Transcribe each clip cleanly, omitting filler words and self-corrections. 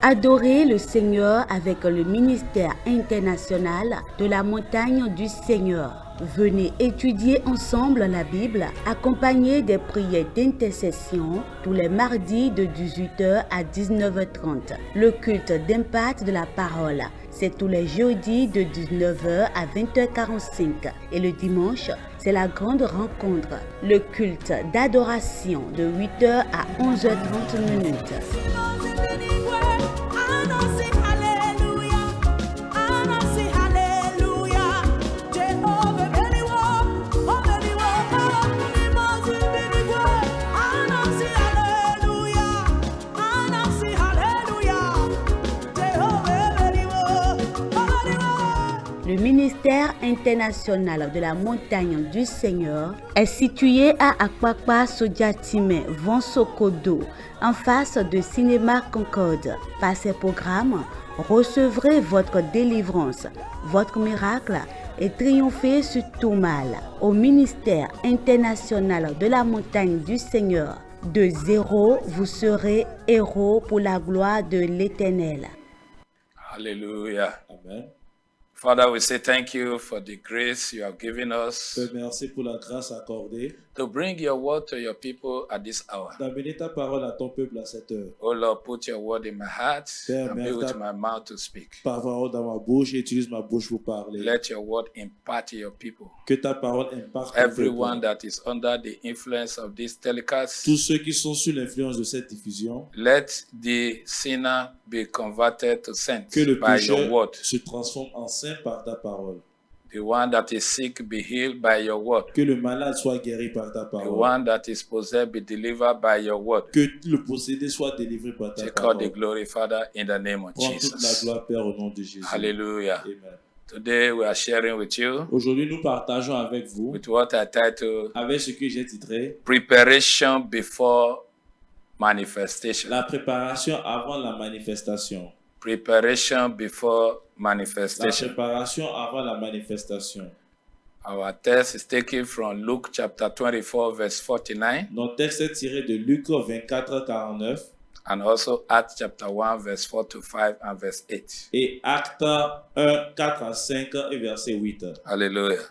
Adorer le Seigneur avec le ministère international de la montagne du Seigneur. Venez étudier ensemble la Bible, accompagné des prières d'intercession tous les mardis de 18h à 19h30. Le culte d'impact de la parole, c'est tous les jeudis de 19h à 20h45. Et le dimanche, c'est la grande rencontre, le culte d'adoration de 8h à 11h30. Le ministère international de la montagne du Seigneur est situé à Akwakwa Sodiatime, Vonsokodo, en face de Cinéma Concorde. Par ces programmes, recevrez votre délivrance, votre miracle et triomphez sur tout mal. Au ministère international de la montagne du Seigneur, de zéro, vous serez héros pour la gloire de l'Éternel. Hallelujah. Amen. Father, we say thank you for the grace you have given us Père, merci pour la grâce accordée to bring your word to your people at this hour. d'amener ta parole à ton peuple à cette heure. Oh Lord, put your word in my heart Père, and be with my mouth to speak. Parole dans ma bouche et utilise ma bouche pour parler. Let your word impart your people. Que ta parole impacte ton Everyone peuple. that is under the influence of this telecast, Tous ceux qui sont sous l'influence de cette diffusion, let the sinner be converted to saint que le by your pécheur word. se transforme en saint par ta parole. The one that is sick be healed by your word. Que le malade soit guéri par ta The parole. one that is possessed be delivered by your word. Que le possédé soit délivré par ta Take all the parole. glory, Father, in the name of Prends toute la Jesus. gloire, Père, au nom de Jésus. Hallelujah. Amen. Today we are sharing with you Aujourd'hui, nous partageons avec vous, with what I title avec ce que j'ai titré, Preparation Before Manifestation. la préparation avant la manifestation. Preparation before La manifestation. préparation avant la manifestation. Our text is taken from Luke chapter 24, verse 49, Notre texte est tiré de Luc 24, 49 and also Acts chapter 1, verse 4 to 5 and verse 8. et Actes 1, 4 à 5 et verset 8. Hallelujah.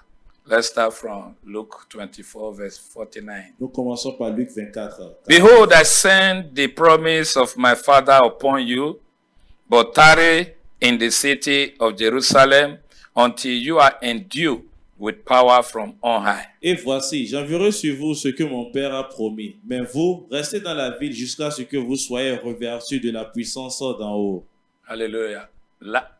Let's start from Luke 24, verse 49. Nous commençons par Luc 24. Behold, I send the promise of my Father upon you, but tarry in the city of Jerusalem until you are endued with power from on high. Et voici, j'enverrai sur vous ce que mon Père a promis. Mais vous, restez dans la ville jusqu'à ce que vous soyez revêtus de la puissance d'en haut. Hallelujah.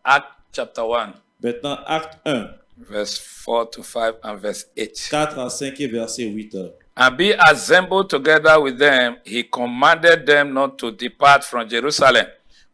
Acts chapter 1, Maintenant, Acte 1, verse 4 to 5 and verse 8. 4 à 5 et verset 8. And be assembled together with them, he commanded them not to depart from Jerusalem,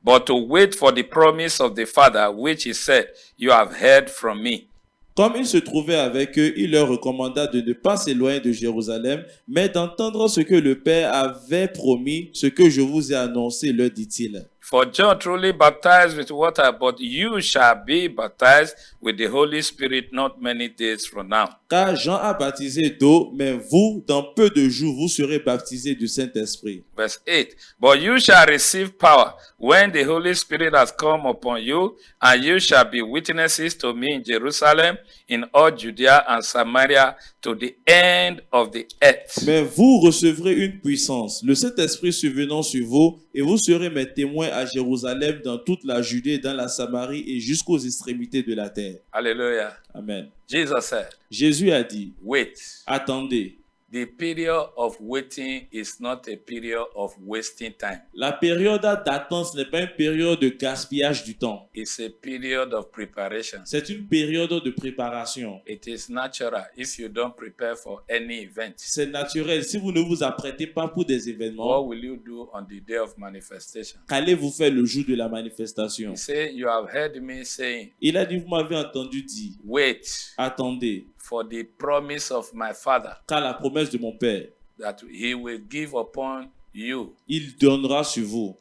but to wait for the promise of the Father, which he said, you have heard from me. Comme il se trouvait avec eux, il leur recommanda de ne pas s'éloigner de Jérusalem, mais d'entendre ce que le Père avait promis, ce que je vous ai annoncé, leur dit-il. For John truly baptized with water, but you shall be baptized with the Holy Spirit not many days from now. Car Jean a baptisé d'eau, mais vous, dans peu de jours, vous serez baptisés du Saint-Esprit. Verse 8. But you shall receive power when the Holy Spirit has come upon you, and you shall be witnesses to me in Jerusalem, in all Judea and Samaria, to the end of the earth. Mais vous recevrez une puissance, le Saint-Esprit survenant sur vous, et vous serez mes témoins à Jérusalem, dans toute la Judée, dans la Samarie et jusqu'aux extrémités de la terre. Hallelujah. Amen. Jesus said, Jésus a dit, wait. attendez. The period of waiting is not a period of wasting time. La période d'attente n'est pas une période de gaspillage du temps. It's a period of preparation. C'est une période de préparation. It is natural if you don't prepare for any event. C'est naturel. Si vous ne vous apprêtez pas pour des What événements, will you do on the day of manifestation? qu'allez-vous faire le jour de la manifestation? He said, you have heard me saying, Il a dit, vous m'avez entendu dire, wait attendez, for the promise of my Father car la promesse de mon Père, that he will give upon you il donnera sur vous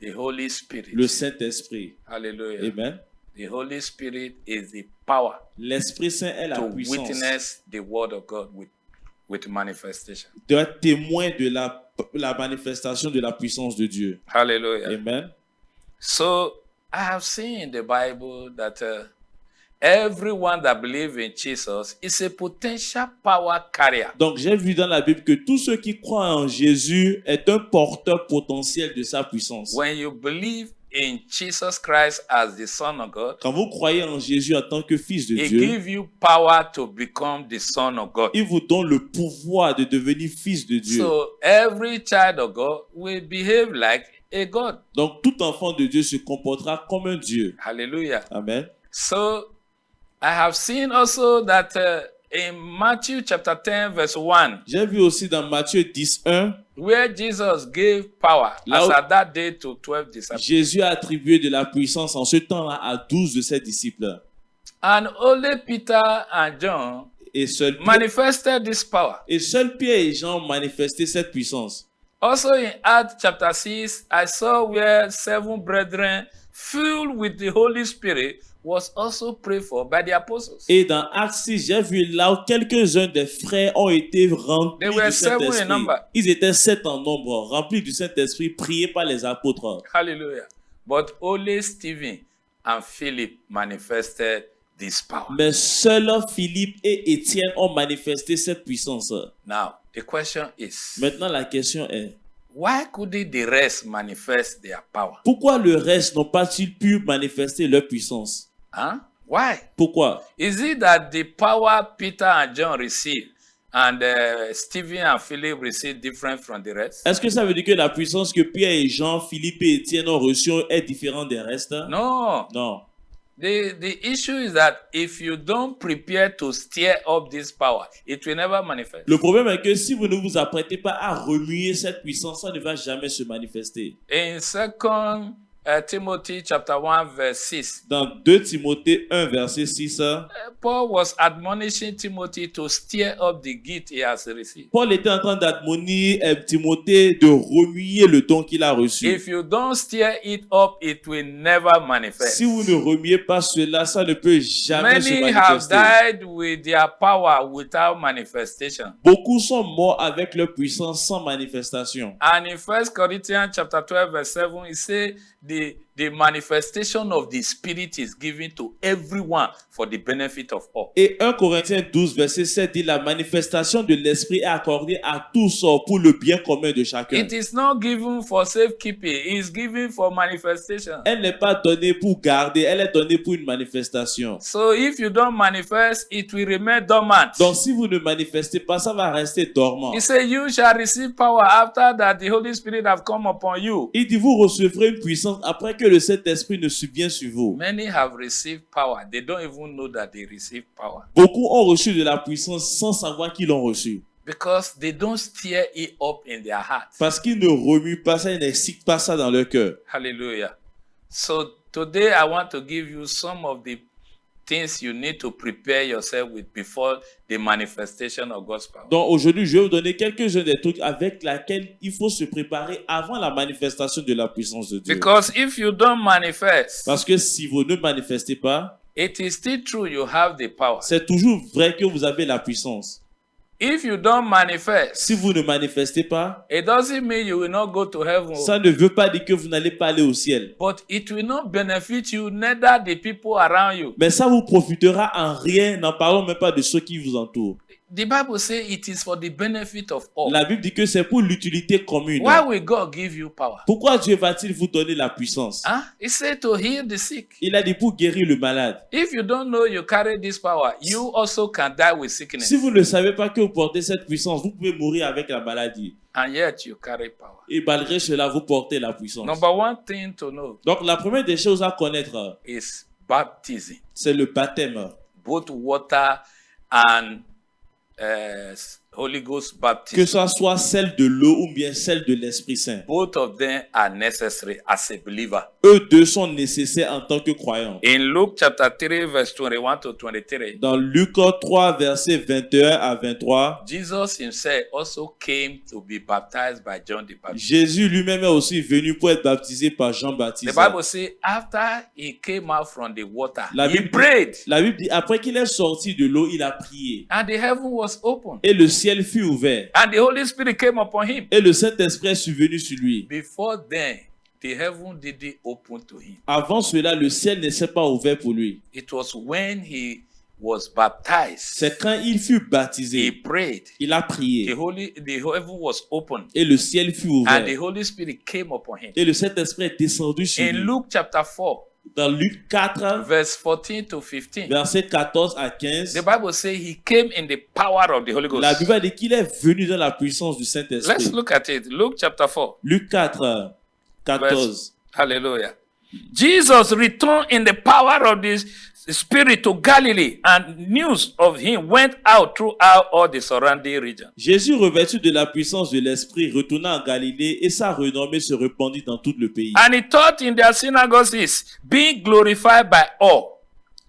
the Holy Spirit. le Saint-Esprit. Hallelujah. Amen. The Holy Spirit is the power L'Esprit Saint est la to puissance witness the word of God with manifestation. d'être témoin de la manifestation de la puissance de Dieu. Hallelujah. Amen. So I have seen in the Bible that everyone that believes in Jesus is a potential power carrier. Donc, j'ai vu dans la Bible que tous ceux qui croient en Jésus est un porteur potentiel de sa puissance. When you believe in Jesus Christ as the Son of God, Quand vous croyez en Jésus en tant que fils de He Dieu, gives you power to become the Son of God. il vous donne le pouvoir de devenir fils de Dieu. So every child of God will behave like a God. Donc, tout enfant de Dieu se comportera comme un Dieu. Hallelujah. Amen. So I have seen also that in Matthew chapter 10 verse 1, J'ai vu aussi dans Matthieu 10, 1, where Jesus gave power Là as où- at that day to 12 disciples. Jésus a attribué de la puissance en ce temps-là à 12 de ses disciples. And only Peter and John Et seul manifested this power. Pierre et Jean ont manifesté cette puissance. Also in Acts chapter 6, I saw where 7 brethren filled with the Holy Spirit was also prayed for by the apostles. Et dans Actes 6, j'ai vu là où quelques-uns des frères ont été remplis They were du 7 in Saint-Esprit. number. Ils étaient 7 en nombre, remplis du Saint-Esprit, priés par les apôtres. Hallelujah. But only Stephen and Philip manifested this power. Mais seuls Philippe et Étienne ont manifesté cette puissance. Now, the question is, Maintenant, la question est, why couldn't the rest manifest their power? pourquoi le reste n'ont pas-ils pu manifester leur puissance? Huh? Why? Pourquoi? Is it that the power Peter and John received and Stephen and Philip received different from the rest? Est-ce que ça veut dire que la puissance que Pierre et Jean, Philippe et Étienne ont reçue est différente des restes? No. Non. The issue is that if you don't prepare to stir up this power, it will never manifest. Le problème est que si vous ne vous apprêtez pas à remuer cette puissance, ça ne va jamais se manifester. In 2 Timothy chapter 1 verse 6, Dans 2 Timothée 1, verset 6, Paul was admonishing Timothy to stir up the gift he has received. Paul était en train d'admonir Timothée de remuer le don qu'il a reçu. If you don't stir it up, it will never manifest. Si vous ne remuez pas cela, ça ne peut jamais se Many have manifester. died with their power without manifestation. Beaucoup sont morts avec leur puissance sans manifestation. And in 1 Corinthians chapter 12 verse 7, it says the manifestation of the Spirit is given to everyone for the benefit of all. Et 1 Corinthiens 12, verset 7 dit la manifestation de l'Esprit est accordée à tous pour le bien commun de chacun. It is not given for safekeeping, it is given for manifestation. Elle n'est pas donnée pour garder, elle est donnée pour une manifestation. So if you don't manifest, it will remain dormant. Donc si vous ne manifestez pas, ça va rester dormant. He said, you shall receive power after that the Holy Spirit have come upon you. Il dit, vous recevrez une puissance après que le Saint-Esprit ne subvient sur vous. Many have received power. They don't even know that they received power. Beaucoup ont reçu de la puissance sans savoir qu'ils l'ont reçu. Because they don't stir it up in their heart. Parce qu'ils ne remuent pas ça, ils n'excitent pas ça dans leur cœur. Hallelujah. So today I want to give you some of the things you need to prepare yourself with before the manifestation of God's power. Donc aujourd'hui, je vais vous donner quelques-uns des trucs avec lesquels il faut se préparer avant la manifestation de la puissance de Dieu. Because if you don't manifest, Parce que si vous ne manifestez pas, it is still true you have the power. c'est toujours vrai que vous avez la puissance. If you don't manifest, Si vous ne manifestez pas, it doesn't mean you will not go to heaven. ça ne veut pas dire que vous n'allez pas aller au ciel. But it will not benefit you, neither the people around you. Mais ça vous profitera en rien, n'en parlons même pas de ceux qui vous entourent. The Bible says it is for the benefit of all. La Bible dit que c'est pour l'utilité commune. Why will God give you power? Pourquoi Dieu va-t-il vous donner la puissance? Huh? He said to heal the sick. Il a dit pour guérir le malade. If you don't know you carry this power, you also can die with sickness. Si vous ne savez pas que vous portez cette puissance, vous pouvez mourir avec la maladie. And yet you carry power. Et malgré cela, vous portez la puissance. Number one thing to know Donc la première des choses à connaître, is baptism. c'est le baptême. Both water and Holy Ghost Que baptism. ça soit celle de l'eau ou bien celle de l'Esprit Saint. Both of them are necessary as a believer. Eux deux sont nécessaires en tant que croyants. In Luke chapter 3 verse 21 to 23, Dans Luc 3, versets 21 à 23, Jesus himself also came to be baptized by John the Baptist. Jésus lui-même est aussi venu pour être baptisé par The Jean-Baptiste. Bible says after he came out from the water, La he Bible- prayed La Bible dit, après qu'il est sorti de l'eau, il a prié. and the heaven was open Et le ciel fut ouvert. and the Holy Spirit came upon him. Et le Saint-Esprit est survenu sur lui. Before then, the heaven didn't open to him. Avant cela, le ciel ne s'est pas ouvert pour lui. It was when he was baptized, C'est quand il fut he baptisé, prayed, il a the prié heaven was opened, et le ciel fut and the ouvert. Holy Spirit came upon him. Et le Saint-Esprit est descendu sur In lui. Luke chapter 4, Dans Luc 4, verse 14 to 15, versets 14 à 15, the Bible says he came in the power of the Holy la Ghost. Bible dit qu'il est venu dans la puissance du Let's Saint-Esprit. look at it. Luke chapter 4. Luc 4, 14. Hallelujah. Jesus returned in the power of the Spirit to Galilee, and news of him went out throughout all the surrounding region. Jésus, revêtu de la puissance de l'Esprit, retourna en Galilée et sa renommée se répandit dans tout le pays. And he taught in their synagogues, being glorified by all.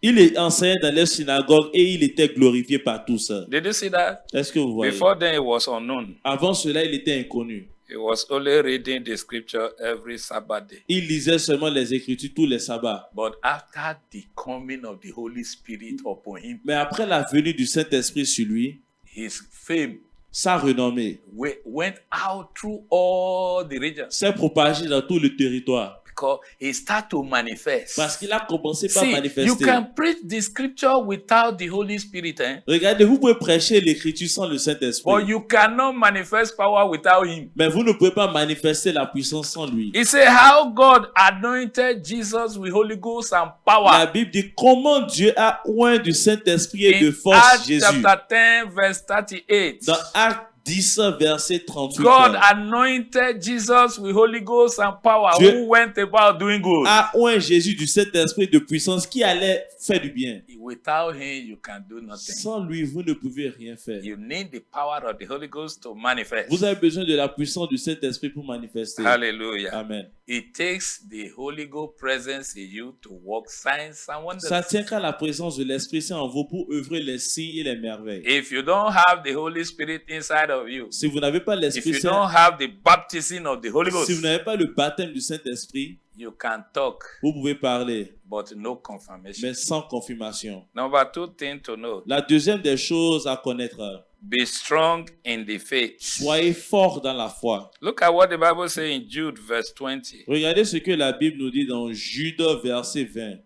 Il est enseignait dans les synagogues et il était glorifié par tous. Did you see that? Est-ce que vous voyez? Before then, it was unknown. Avant cela, il était inconnu. He was only reading the scripture every Sabbath day. Il lisait seulement les Écritures tous les sabbats. But after the coming of the Holy Spirit upon him, Mais après la venue du Saint-Esprit sur lui, his fame sa renommée went out through all the regions s'est propagée dans tout le territoire. because he started to manifest. Parce qu'il a commencé par See, you manifester. can preach the scripture without the Holy Spirit, Regardez, vous pouvez prêcher l'Écriture sans le but Saint-Esprit. you cannot manifest power without him. Mais vous ne pouvez pas manifester la puissance sans lui. He said how God anointed Jesus with Holy Ghost and La power. Bible dit comment Dieu a oint du Saint-Esprit et de In force Acts Jésus. chapter 10, verse 38. Dans Actes 10, verset 38. God anointed Jesus with Holy Ghost and power, Dieu who went about doing good. a oint Jésus du Saint-Esprit de puissance qui allait faire du bien. Without him, you can do nothing. Sans lui, vous ne pouvez rien faire. You need the power of the Holy Ghost to manifest. Vous avez besoin de la puissance du Saint-Esprit pour manifester. Hallelujah. Amen. It takes the Holy Ghost presence in you to work signs and wonders. Ça tient qu'à la présence de l'Esprit Saint en vous pour œuvrer les signes et les merveilles. If you don't have the Holy Spirit inside of you, Si vous n'avez pas if l'Esprit you Saint, don't have the baptism of the Holy si Ghost, vous n'avez pas le baptême du Saint-Esprit, you can talk, vous pouvez parler, but no confirmation. mais sans confirmation. Number two thing to know, La deuxième des choses à connaître, be strong in the faith. soyez forts dans la foi. Look at what the Bible says in Jude verse 20. Regardez ce que la Bible nous dit dans Jude, verset 20.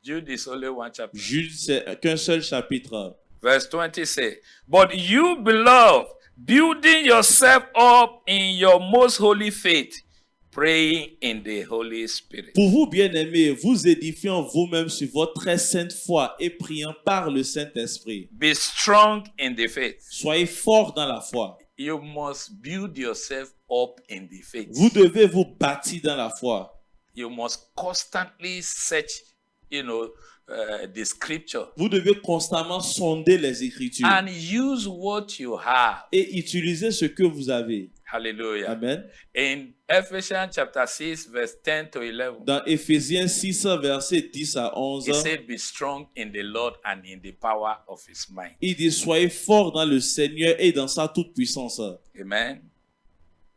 Jude is only one chapter. Jude, c'est qu'un seul chapitre. Verse 20 says, but you, beloved, building yourself up in your most holy faith, praying in the Holy Spirit. Pour vous, bien-aimés, vous édifiant vous-même sur votre très sainte foi et priant par le Saint-Esprit. Be strong in the faith. Soyez forts dans la foi. You must build yourself up in the faith. Vous devez vous bâtir dans la foi. You must constantly search, the scripture Vous devez constamment sonder les Écritures and use what you have. et utiliser ce que vous avez. Hallelujah. Amen. In Ephesians chapter 6, verse 10 to 11, Dans Éphésiens 6, versets 10 à 11, he said, be strong in the Lord and in the power of his might. il dit, soyez forts dans le Seigneur et dans sa toute puissance. Amen.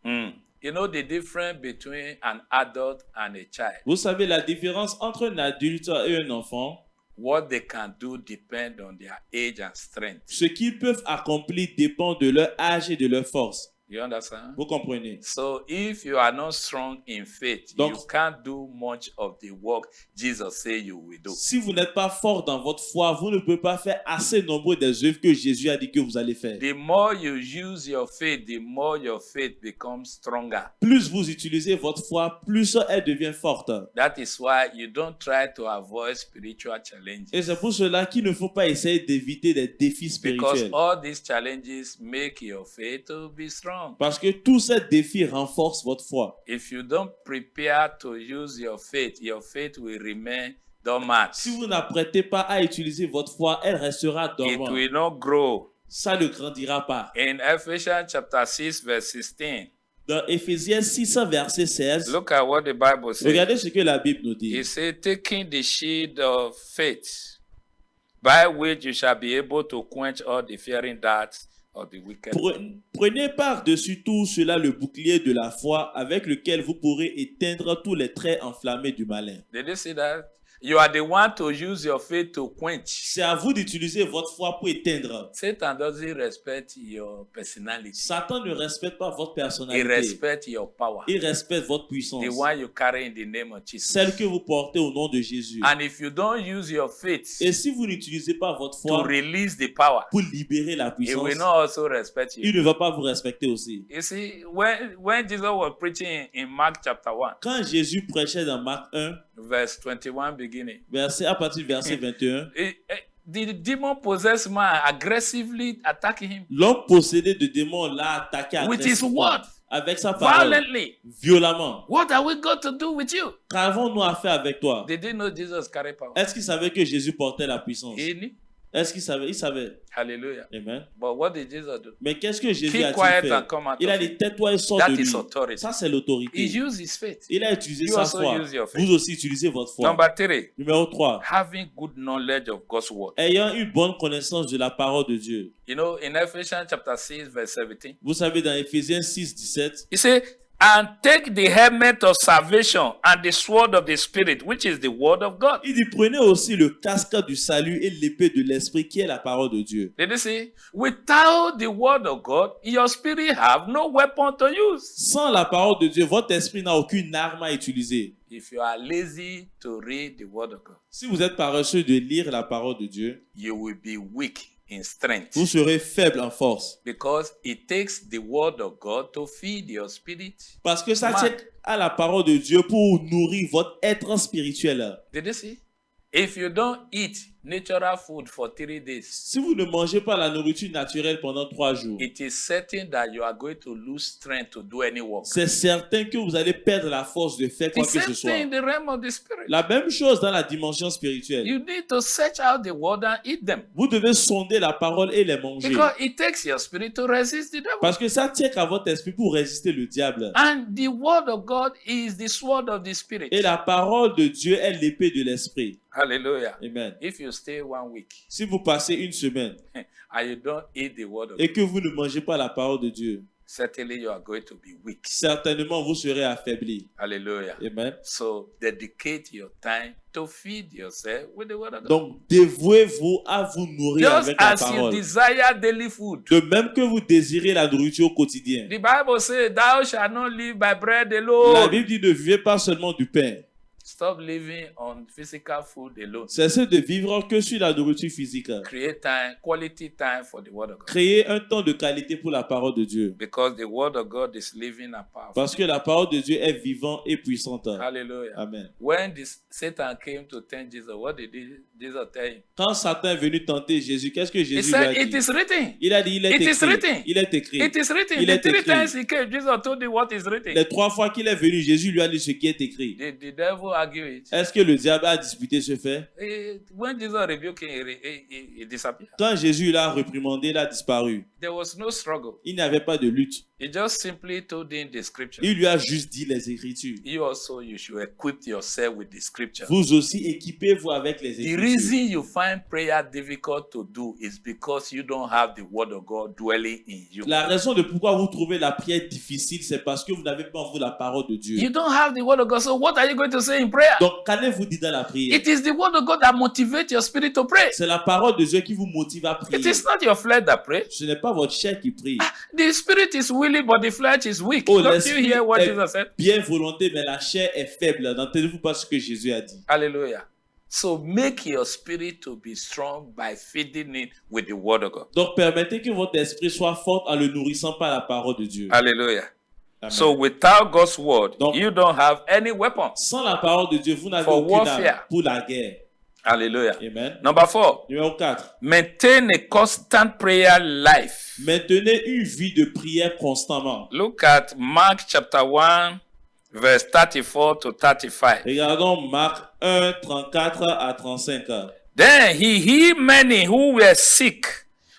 You know the difference between an adult and a child. Vous savez la différence entre un adulte et un enfant? What they can do depend on their age and strength. Ce qu'ils peuvent accomplir dépend de leur âge et de leur force. You understand? Vous comprenez? So if you are not strong in faith, Donc, you can't do much of the work Jesus said you will do. si vous n'êtes pas fort dans votre foi, vous ne pouvez pas faire assez nombreux des œuvres que Jésus a dit que vous allez faire. The more you use your faith, the more your faith becomes stronger. Plus vous utilisez votre foi, plus elle devient forte. That is why you don't try to avoid spiritual challenges. Et c'est pour cela qu'il ne faut pas essayer d'éviter des défis Because spirituels. all these challenges make your faith to be strong. Parce que tous ces défis renforcent votre foi. If you don't prepare to use your faith will remain dormant. Si vous n'apprêtez pas à utiliser votre foi, elle restera It dormante. will not grow. Ça ne grandira pas. In Ephesians chapter 6, verse 16, Dans Éphésiens 6, verset 16, look at what the Bible says. regardez ce que la Bible nous dit. It says, taking the shield of faith, by which you shall be able to quench all the fiery darts of the wicked. Prenez par-dessus tout cela le bouclier de la foi avec lequel vous pourrez éteindre tous les traits enflammés du malin. Did you see that? You are the one to use your faith to quench. C'est à vous d'utiliser votre foi pour éteindre. Satan doesn't respect your personality. Satan ne respecte pas votre He personnalité. respects your power. Il respecte votre puissance. The one you carry in the name of Jesus. Celle que vous portez au nom de Jésus. And if you don't use your faith Et si vous n'utilisez pas votre to foi release the power, pour libérer la he puissance, will not also respect you. il ne va pas vous respecter aussi. You see, when Jesus was preaching in Mark chapter 1, Quand Jésus prêchait dans Marc 1, verse 21 beginning, à partir du verset 21, the demon possessed man aggressively attacking him l'homme possédé de démons l'a attaqué with his agressivement, word, avec sa parole, violently. violemment. What are we going to do with you? Qu'avons-nous à faire avec toi? They didn't know Jesus carried power. Est-ce qu'il savait que Jésus portait la puissance? He knew. Est-ce qu'il savait? Il savait. Hallelujah. Amen. But what did Jesus do? Mais qu'est-ce que Jésus Keep a-t-il quiet fait? and come out Il a of dit, it. tais-toi et sors That de lui. is authority. Ça, c'est He l'autorité. used his faith. Il a utilisé You sa also foi. use your faith. Vous aussi utilisez votre foi. Number 3, Numéro 3. having good knowledge of God's word. Ayant une bonne connaissance de la parole de Dieu. You know, in Ephesians chapter 6, verse 17, Vous savez, dans Éphésiens 6, 17, he said, and take the helmet of salvation and the sword of the Spirit, which is the word of God. il dit, prenez aussi le casque du salut et l'épée de l'esprit qui est la parole de Dieu. Did you see? Without the word of God, your spirit have no weapon to use. Sans la parole de Dieu, votre esprit n'a aucune arme à utiliser. If you are lazy to read the word of God, Si vous êtes paresseux de lire la parole de Dieu, you will be weak in strength. vous serez faible en force. Because it takes the word of God to feed your spirit. Parce que ça Man. tient à la parole de Dieu pour nourrir votre être spirituel. Did you see? If you don't eat natural food for 3 days, Si vous ne mangez pas la nourriture naturelle pendant 3 jours, it is certain that you are going to lose strength to do any work. c'est certain que vous allez perdre la force de faire The quoi que same ce soit. thing in the realm of the spirit. La même chose dans la dimension spirituelle. You need to search out the word and eat them. Vous devez sonder la parole et les manger. Because it takes your spirit to resist the devil. Parce que ça tient qu'à votre esprit pour résister le diable. And the word of God is the sword of the spirit. Et la parole de Dieu est l'épée de l'esprit. Hallelujah. Amen. If you stay 1 week Si vous passez une semaine and you don't eat the word of et God, que vous ne mangez pas la parole de Dieu, certainly you are going to be weak. certainement vous serez affaibli. Hallelujah. Amen. So dedicate your time to feed yourself with the word of God. Donc, dévouez-vous à vous nourrir Just avec la as you parole. desire daily food. De même que vous désirez la nourriture au quotidien. The Bible says, thou shalt not live by bread La alone. Bible dit ne vivez pas seulement du pain. Stop living on physical food alone. Cessez de vivre que sur la nourriture physique. Create time, quality time for the word of God. Créez un temps de qualité pour la parole de Dieu. Because the word of God is living and powerful. Parce que la parole de Dieu est vivante et puissante. Hallelujah. Amen. When Satan came to tempt Jesus, what did Jesus tell him? Quand Satan est venu tenter Jésus, qu'est-ce que He Jésus lui a said, it dit? is written. Il a dit, il est It is écrit. written. Il est écrit. It is written. Il The est 3 écrit. times he came, Jesus told him what is written. Les 3 fois qu'il est venu, Jésus lui a dit ce qui est écrit. Did the devil argue it? Est-ce que le diable a disputé ce fait? When Jesus rebuked him, he disappeared. Quand Jésus l'a reprimandé, il a disparu. There was no struggle. Il n'y avait pas de lutte. He just simply told him the scripture. Il lui a juste dit les Écritures. You also, you should equip yourself with the scripture. Vous aussi, équipez-vous avec les The Écritures. reason you find prayer difficult to do is because you don't have the word of God dwelling in you. La raison de pourquoi vous trouvez la prière difficile, c'est parce que vous n'avez pas en vous la parole de Dieu. You don't have the word of God, so what are you going to say in prayer? Donc, qu'allez-vous dire dans la prière? It is the word of God that motivates your spirit to pray. C'est la parole de Dieu qui vous motive à prier. It is not your flesh that prays. Ce n'est pas votre chair qui prie. The spirit is willing, but the flesh is weak. Oh, Don't you l'esprit hear what est Jesus said? bien volonté, mais la chair est faible. N'entendez-vous pas ce que Jésus a dit? Hallelujah. So make your spirit to be strong by feeding it with the word of God. Donc, permettez que votre esprit soit fort en le nourrissant par la parole de Dieu. Hallelujah. Amen. So without God's word, Donc- you don't have any weapon. Sans la parole de Dieu, vous n'avez For aucune arme warfare. pour la guerre. Hallelujah. Amen. Number 4, Numéro 4. maintain a constant prayer life. Maintenez une vie de prière constamment. Look at Mark chapter 1, verse 34 to 35. Regardons Marc 1, 34 à 35. Then he healed many who were sick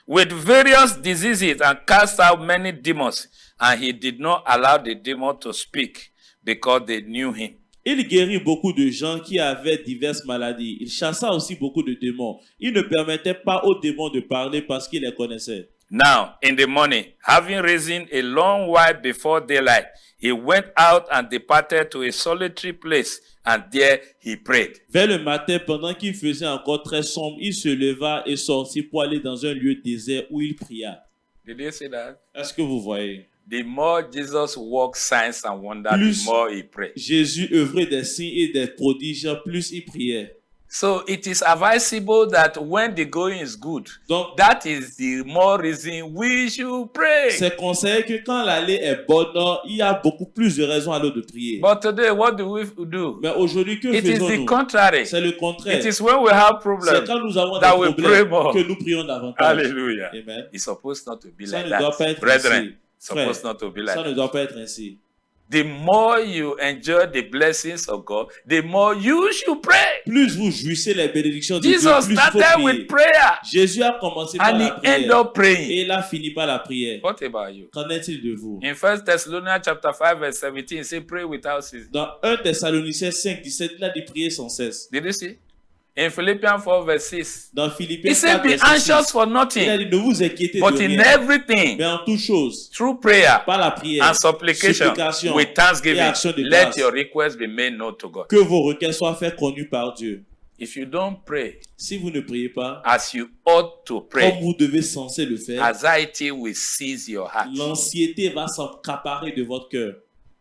with various diseases and cast out many demons. And he did not allow the demon to speak because they knew him. Il guérit beaucoup de gens qui avaient diverses maladies. Il chassa aussi beaucoup de démons. Il ne permettait pas aux démons de parler parce qu'il les connaissait. Now, in the morning, having risen a long while before daylight, he went out and departed to a solitary place, and there he prayed. Vers le matin, pendant qu'il faisait encore très sombre, il se leva et sortit pour aller dans un lieu désert où il pria. Did you see that? Est-ce que vous voyez? The more Jesus worked signs and wonders, Plus the more he prayed. Jésus œuvrait des signes et des prodiges, plus il priait. So it is advisable that when the going is good, Donc, that is the more reason we should pray. c'est conseillé que quand l'allée est bonne, il y a beaucoup plus de raisons alors de prier. But today, what do we do? Mais aujourd'hui, que It is the faisons-nous? contrary. C'est le contraire. It is when we have C'est problems quand nous avons des that we pray problèmes more. que nous prions davantage. Hallelujah. Amen. It's supposed not to be Ça like ne doit pas that. être Brethren, ainsi. it's supposed not to be like Ça ne that. doit pas être ainsi. The more you enjoy the blessings of God, the more you should pray. Plus vous jouissez les bénédictions de Dieu, Jesus plus il faut started prier. with prayer Jésus a commencé par and la he prière ended up et praying. il a fini par la prière. What about you? Qu'en est-il de vous? In 1 Thessalonians chapter 5 verse 17, it says pray without ceasing. Dans 1 Thessaloniciens 5, 17, il a dit prier sans cesse. Did you see? In Philippians 4 verse 6, Dans Philippiens he said 4, be verset anxious 6, for il a nothing, dit ne vous inquiétez but de in rien, everything, mais en toute chose, through prayer par la prière, and supplication, supplication with et thanksgiving, action de let grâce, your requests be made known to God. que vos requêtes soient faites connues par Dieu. If you don't pray Si vous ne priez pas, as you ought to comme pray, vous devez censé le faire, anxiety will seize your heart. l'anxiété va s'accaparer de votre cœur.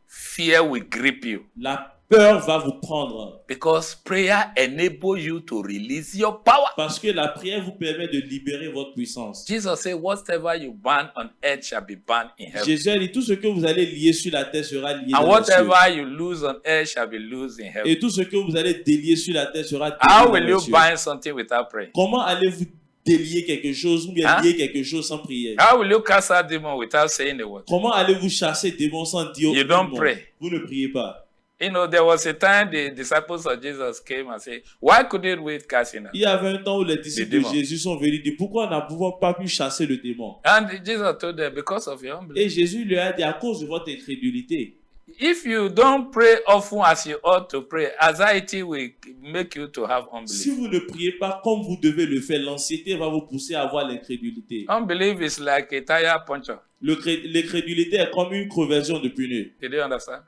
Fear will grip you La peur va vous prendre because prayer enables you to release your power. parce que la prière vous permet de libérer votre puissance. Jesus said, whatever you bind on earth shall be bound in heaven. Jésus a dit tout ce que vous allez lier sur la terre sera lié And dans les cieux. whatever you lose on earth shall be loosed in heaven. Et tout ce que vous allez délier sur la terre sera How délié will dans you les cieux. bind something without praying? Comment allez-vous délier quelque chose ou bien Hein? lier quelque chose sans prière? How will you cast out demon without saying the word? Comment allez-vous chasser des démons sans dire You aucun don't mot? pray. Vous ne priez pas. You know, there was a time the disciples of Jesus came and said, why couldn't we cast him out? Il y avait un temps où les disciples de démons. Jésus sont venus dire pourquoi n'avons-nous pas pu chasser le démon? And Jesus told them, because of your unbelief. Et Jésus lui a dit à cause de votre incrédulité. If you don't pray often as you ought to pray, anxiety will make you to have Si unbelief. vous ne priez pas comme vous devez le faire, l'anxiété va vous pousser à avoir l'incrédulité. Unbelief is like a tire puncture. L'incrédulité est comme une crevaison de pneu. Did you understand?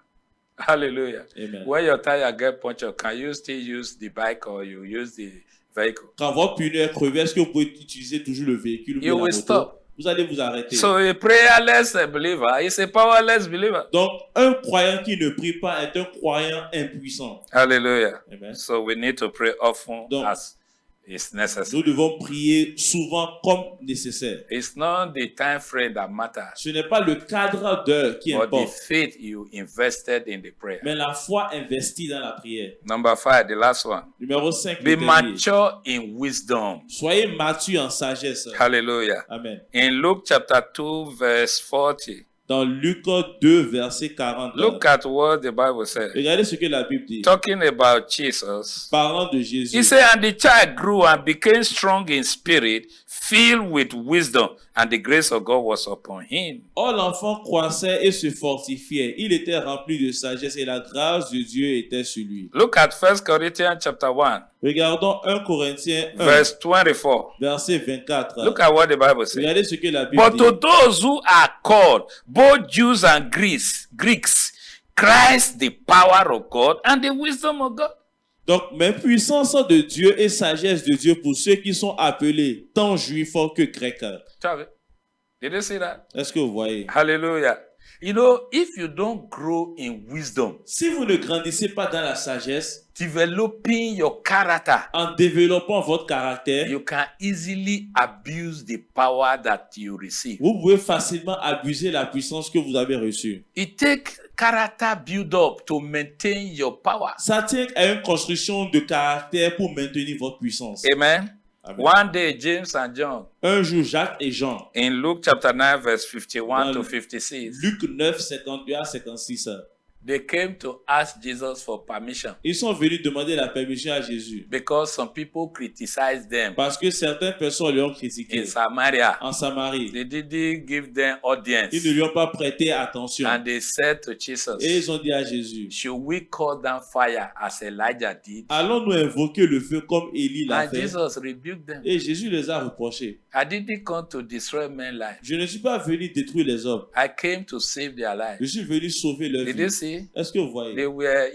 Hallelujah. Amen. When your tire get punctured, can you still use the bike or you use the vehicle? Quand votre pneu est crevé, est-ce que vous pouvez utiliser toujours le véhicule ou bien You la will moto? stop. Vous allez vous arrêter. So a prayerless believer is a powerless believer. Donc, un croyant qui ne prie pas est un croyant impuissant. Hallelujah. Amen. So we need to pray often Donc, as is necessary. Nous devons prier souvent comme nécessaire. It's not the time frame that matters, Ce n'est pas le cadre d'heure qui but the importe, faith you invested in the prayer. mais la foi investie dans la prière. Number 5, the last one. Numéro 5, Be mature in wisdom. soyez mature en sagesse. Hallelujah. Amen. In Luke chapter 2, verse 40, Dans Luc 2, verset 40. look at what the Bible says. Regardez ce que la Bible dit. Talking about Jesus. Parlant de Jésus. He said, and the child grew and became strong in spirit, filled with wisdom, and the grace of God was upon him. Or, l'enfant croissait et se fortifiait. Il était rempli de sagesse et la grâce de Dieu était sur lui. Look at 1 Corinthians chapter 1, Regardons 1 Corinthiens 1, verse 24. verset 24. Look at what the Bible says. Regardez ce que la Bible But dit. to those who are called, both Jews and Greeks, Christ the power of God and the wisdom of God. Donc, mais puissance de Dieu et sagesse de Dieu pour ceux qui sont appelés tant juifs que grecs. Chavi, did you see that? Est-ce que vous voyez? Hallelujah. You know, if you don't grow in wisdom, Si vous ne grandissez pas dans la sagesse, developing your character, en développant votre caractère, you can easily abuse the power that you receive. vous pouvez facilement abuser la puissance que vous avez reçue. It takes character build up to maintain your power. Ça tient à une construction de caractère pour maintenir votre puissance. Amen. Amen. One day, James and John, Un jour, Jacques et Jean, in Luke chapter 9, verse 51 to 56, Luc 9, 51 à 56, They came to ask Jesus for permission Ils sont venus demander la permission à Jésus because some people criticized them parce que certaines personnes lui ont critiqué. in Samaria. En Samarie, They didn't give them audience. ils ne lui ont pas prêté attention. And they said to Et Jesus, ils ont dit à Jésus, should we call down fire as Elijah did? allons-nous invoquer le feu comme Élie l'a And fait? Jesus rebuked them. Et Jésus les a reprochés. I didn't come to destroy men's lives. Je ne suis pas venu détruire les hommes. I came to save their lives. Je suis venu sauver leur Did you vie. see? Est-ce que vous voyez? They were,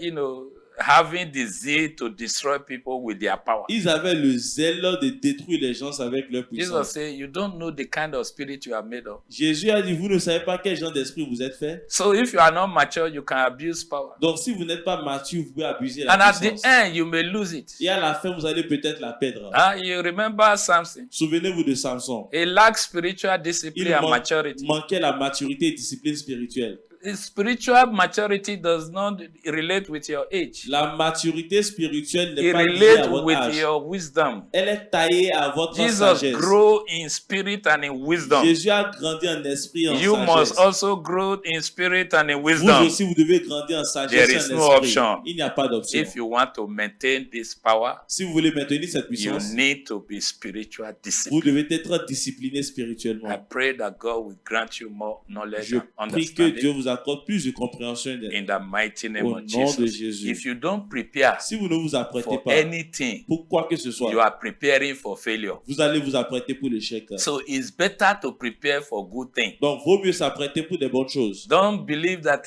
having the zeal to destroy people with their power. Ils avaient le zèle de détruire les gens avec leur Jesus puissance. said, you don't know the kind of spirit you are made of. Jésus a dit, vous ne savez pas quel genre d'esprit vous êtes fait. So if you are not mature, you can abuse power. Donc si vous n'êtes pas mature, vous pouvez abuser la And at puissance. the end, you may lose it. Et à la fin, vous allez peut-être la perdre. You remember Samson? Souvenez-vous de Samson. He lacked spiritual discipline Il and maturity. manquait la maturité et discipline spirituelle. Spiritual maturity does not relate with your age. La maturité spirituelle n'est It pas liée à relates votre with âge. your wisdom. Elle est taillée à votre Jesus sagesse. grew in spirit and in wisdom. Jésus a grandi en esprit et en You sagesse. must also grow in spirit and in Vous wisdom aussi, vous devez grandir en sagesse There et is en no esprit. option. Il n'y a pas d'option. if you want to maintain this power. Si vous voulez maintenir cette You puissance, need to be spiritual vous disciplined. devez être discipliné I spirituellement. pray that God will grant you more knowledge Je and prie que Dieu understanding vous accorde plus de compréhension in the mighty name au of nom de Jesus. Jésus. If you don't prepare Si vous ne vous apprêtez for pas anything, pour quoi que ce you soit, are preparing for failure. vous allez vous apprêter pour l'échec. So it's better to prepare for good things. Donc, vaut mieux s'apprêter pour des bonnes choses. Don't believe that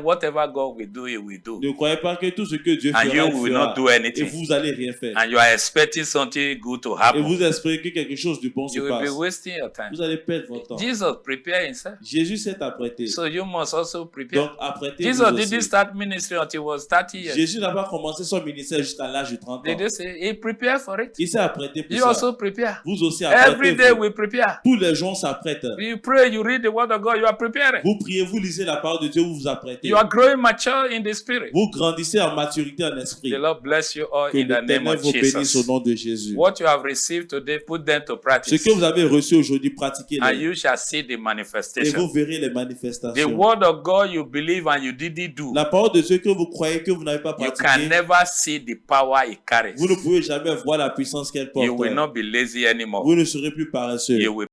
whatever God will do, He will do. Ne croyez pas que tout ce que Dieu And fera, you il will fera. not do Et anything. vous allez rien faire. And you are expecting something good to Et happen. vous espérez que quelque chose de bon se You will be passe. wasting your time. Vous allez perdre votre temps. Jesus prepared Himself. Jésus s'est apprêté. So you must also prepare. Donc, apprêtez-vous Jesus aussi. didn't start ministry until He was 30 years. Jésus n'a pas commencé son ministère jusqu'à l'âge de 30 Did ans. you say He prepared for it? Il s'est apprêté pour You ça. also prepare. Vous aussi Every day apprêtez-vous. we prepare. Tous les jours s'apprêtent. You pray, you read the word of God, you are preparing. Vous priez, vous lisez la parole de Dieu, vous vous apprêtez. You are growing mature in the spirit. Vous grandissez en maturité en esprit. The Lord bless you all Que in the name l'Éternel of vous bénisse au Jesus. nom de Jésus. What you have received today, put them to Ce practice. que vous avez reçu aujourd'hui, And pratiquez-le. you shall see the Et manifestation. vous verrez les The manifestations. word of God you believe and you didn't do. La parole de Dieu que vous croyez que vous n'avez pas You can pratiquée, never see the power it carries. vous ne pouvez jamais voir la puissance qu'elle porte. You will not be lazy anymore. Vous ne serez plus paresseux. You will